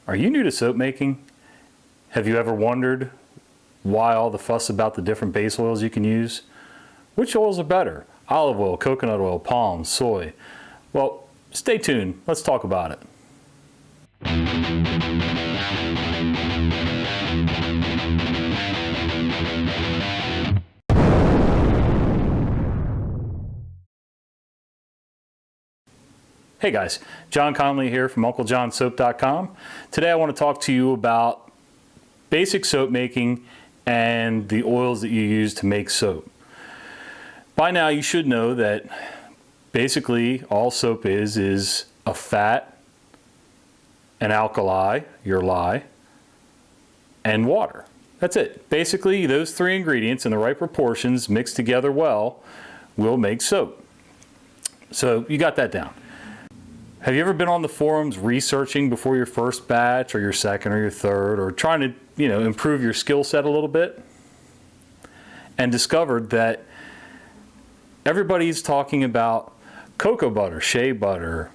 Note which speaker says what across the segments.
Speaker 1: Are you new to soap making? Have you ever wondered why all the fuss about the different base oils you can use? Which oils are better? Olive oil, coconut oil, palm, soy? Well, stay tuned. Let's talk about it. Hey guys, John Conley here from UncleJohnSoap.com. Today I want to talk to you about basic soap making and the oils that you use to make soap. By now you should know that basically all soap is a fat, an alkali, your lye, and water. That's it. Basically those three ingredients in the right proportions mixed together well will make soap. So you got that down. Have you ever been on the forums researching before your first batch or your second or your third, or trying to, improve your skill set a little bit, and discovered that everybody's talking about cocoa butter, shea butter,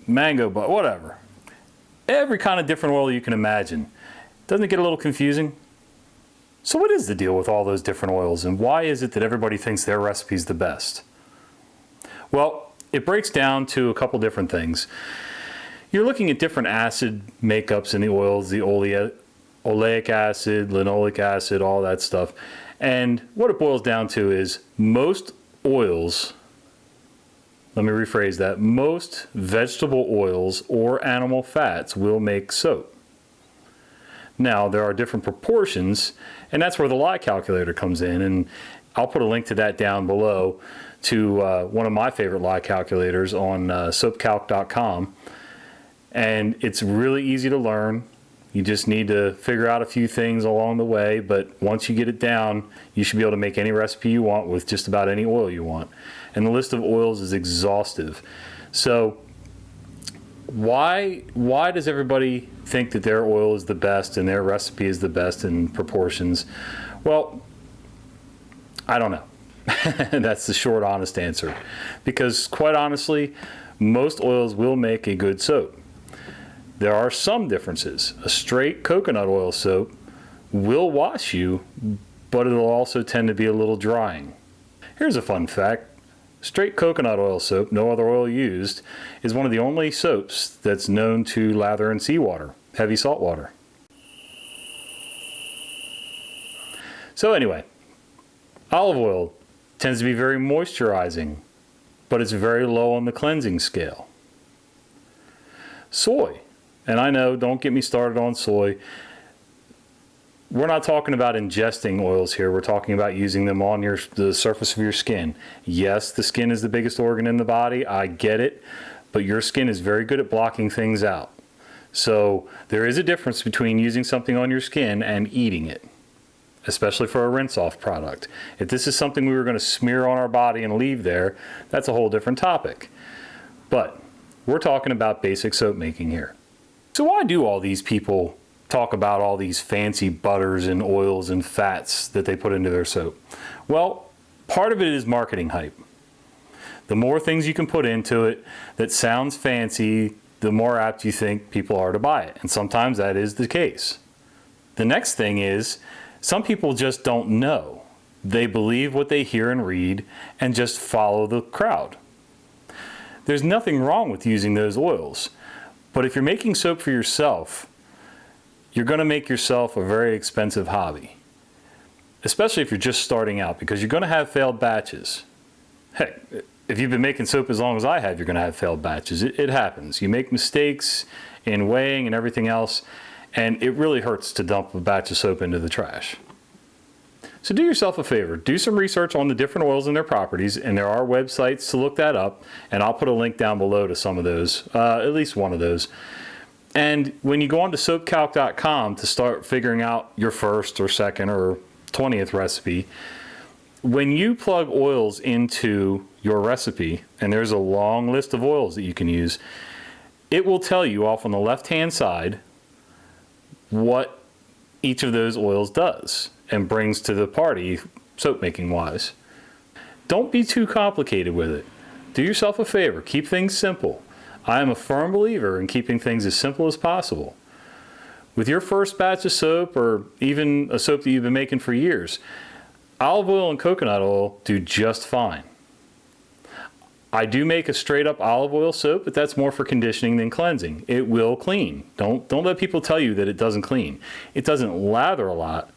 Speaker 1: mango butter, whatever. Every kind of different oil you can imagine. Doesn't it get a little confusing? So what is the deal with all those different oils, and why is it that everybody thinks their recipe's the best? Well, it breaks down to a couple different things. You're looking at different acid makeups in the oils, the oleic acid, linoleic acid, all that stuff. And what it boils down to is most oils, let me rephrase that, most vegetable oils or animal fats will make soap. Now, there are different proportions, and that's where the lye calculator comes in, and I'll put a link to that down below to one of my favorite lye calculators on soapcalc.com, and it's really easy to learn. You just need to figure out a few things along the way, but once you get it down, you should be able to make any recipe you want with just about any oil you want. And the list of oils is exhaustive. So why does everybody think that their oil is the best and their recipe is the best in proportions? Well, I don't know. That's the short, honest answer. Because quite honestly, most oils will make a good soap. There are some differences. A straight coconut oil soap will wash you, but it'll also tend to be a little drying. Here's a fun fact. Straight coconut oil soap, no other oil used, is one of the only soaps that's known to lather in seawater, heavy salt water. So anyway, olive oil tends to be very moisturizing, but it's very low on the cleansing scale. Soy, and I know, don't get me started on soy. We're not talking about ingesting oils here. We're talking about using them on the surface of your skin. Yes, the skin is the biggest organ in the body. I get it, but your skin is very good at blocking things out. So there is a difference between using something on your skin and eating it, especially for a rinse-off product. If this is something we were going to smear on our body and leave there, that's a whole different topic. But we're talking about basic soap making here. So why do all these people talk about all these fancy butters and oils and fats that they put into their soap? Well, part of it is marketing hype. The more things you can put into it that sounds fancy, the more apt you think people are to buy it. And sometimes that is the case. The next thing is, some people just don't know. They believe what they hear and read and just follow the crowd. There's nothing wrong with using those oils, but if you're making soap for yourself, you're going to make yourself a very expensive hobby, especially if you're just starting out, because you're going to have failed batches. Heck, if you've been making soap as long as I have, you're going to have failed batches. It happens. You make mistakes in weighing and everything else, and it really hurts to dump a batch of soap into the trash. So do yourself a favor, do some research on the different oils and their properties, and there are websites to look that up, and I'll put a link down below to some of those, at least one of those. And when you go on to soapcalc.com to start figuring out your first or second or 20th recipe, when you plug oils into your recipe, and there's a long list of oils that you can use, it will tell you off on the left-hand side what each of those oils does and brings to the party soap making wise. Don't be too complicated with it. Do yourself a favor, keep things simple. I am a firm believer in keeping things as simple as possible. With your first batch of soap, or even a soap that you've been making for years, olive oil and coconut oil do just fine. I do make a straight up olive oil soap, but that's more for conditioning than cleansing. It will clean. Don't let people tell you that it doesn't clean. It doesn't lather a lot,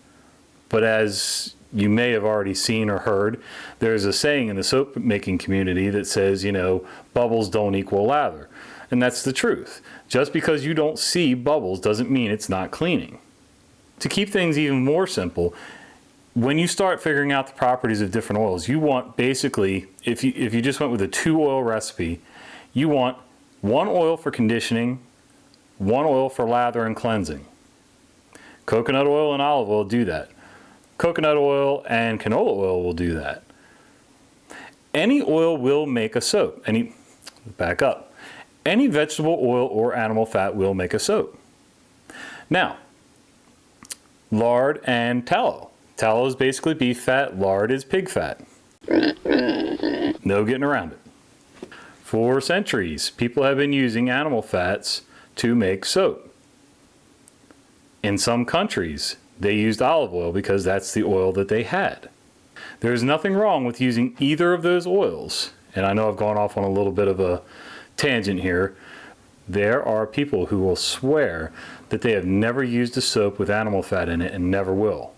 Speaker 1: but as you may have already seen or heard, there's a saying in the soap making community that says, bubbles don't equal lather. And that's the truth. Just because you don't see bubbles doesn't mean it's not cleaning. To keep things even more simple, when you start figuring out the properties of different oils, you want basically, if you just went with a 2-oil recipe, you want 1 oil for conditioning, 1 oil for lather and cleansing. Coconut oil and olive oil do that. Coconut oil and canola oil will do that. Any oil will make a soap. Any vegetable oil or animal fat will make a soap. Now, lard and tallow. Tallow is basically beef fat, lard is pig fat. No getting around it. For centuries, people have been using animal fats to make soap. In some countries, they used olive oil because that's the oil that they had. There's nothing wrong with using either of those oils. And I know I've gone off on a little bit of a tangent here. There are people who will swear that they have never used a soap with animal fat in it and never will.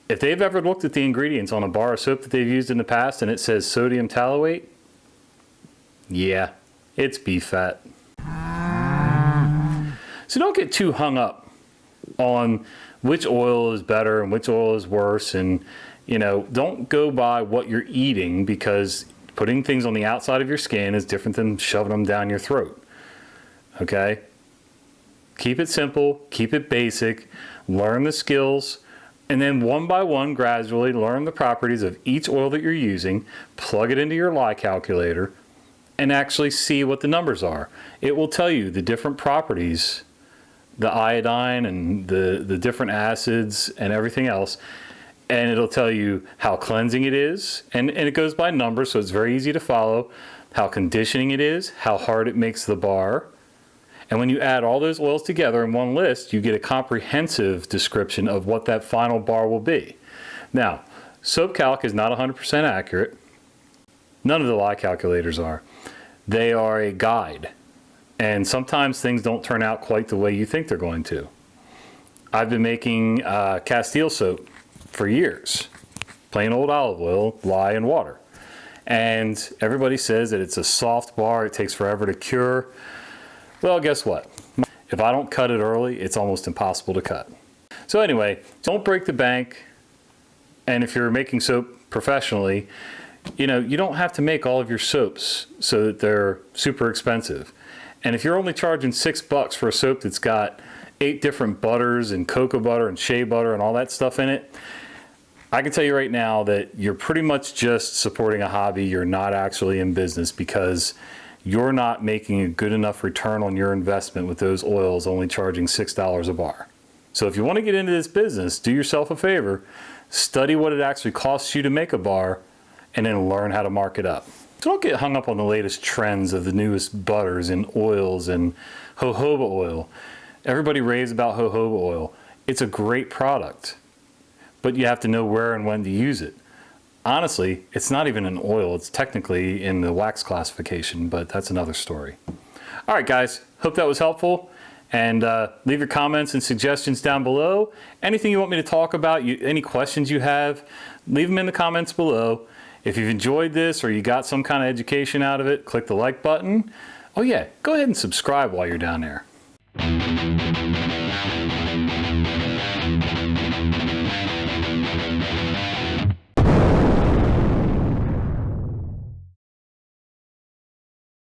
Speaker 1: If they've ever looked at the ingredients on a bar of soap that they've used in the past and it says sodium tallowate, yeah, it's beef fat. So don't get too hung up on which oil is better and which oil is worse, and don't go by what you're eating, because putting things on the outside of your skin is different than shoving them down your throat. Okay? Keep it simple, keep it basic, learn the skills, and then one by one, gradually learn the properties of each oil that you're using, plug it into your lye calculator, and actually see what the numbers are. It will tell you the different properties, the iodine and the different acids and everything else, and it'll tell you how cleansing it is, and it goes by numbers, so it's very easy to follow, how conditioning it is, how hard it makes the bar. And when you add all those oils together in one list, you get a comprehensive description of what that final bar will be. Now, soap calc is not 100% accurate. None of the lye calculators are. They are a guide. And sometimes things don't turn out quite the way you think they're going to. I've been making Castile soap for years. Plain old olive oil, lye, and water. And everybody says that it's a soft bar, it takes forever to cure. Well, guess what? If I don't cut it early, it's almost impossible to cut. So anyway, don't break the bank. And if you're making soap professionally, you don't have to make all of your soaps so that they're super expensive. And if you're only charging $6 for a soap that's got 8 different butters and cocoa butter and shea butter and all that stuff in it, I can tell you right now that you're pretty much just supporting a hobby. You're not actually in business, because you're not making a good enough return on your investment with those oils only charging $6 a bar. So if you want to get into this business, do yourself a favor, study what it actually costs you to make a bar, and then learn how to mark it up. So don't get hung up on the latest trends of the newest butters and oils and jojoba oil. Everybody raves about jojoba oil. It's a great product, but you have to know where and when to use it. Honestly, it's not even an oil. It's technically in the wax classification, but that's another story. All right, guys, hope that was helpful. And leave your comments and suggestions down below. Anything you want me to talk about, any questions you have, leave them in the comments below. If you've enjoyed this or you got some kind of education out of it, click the like button. Oh yeah, go ahead and subscribe while you're down there.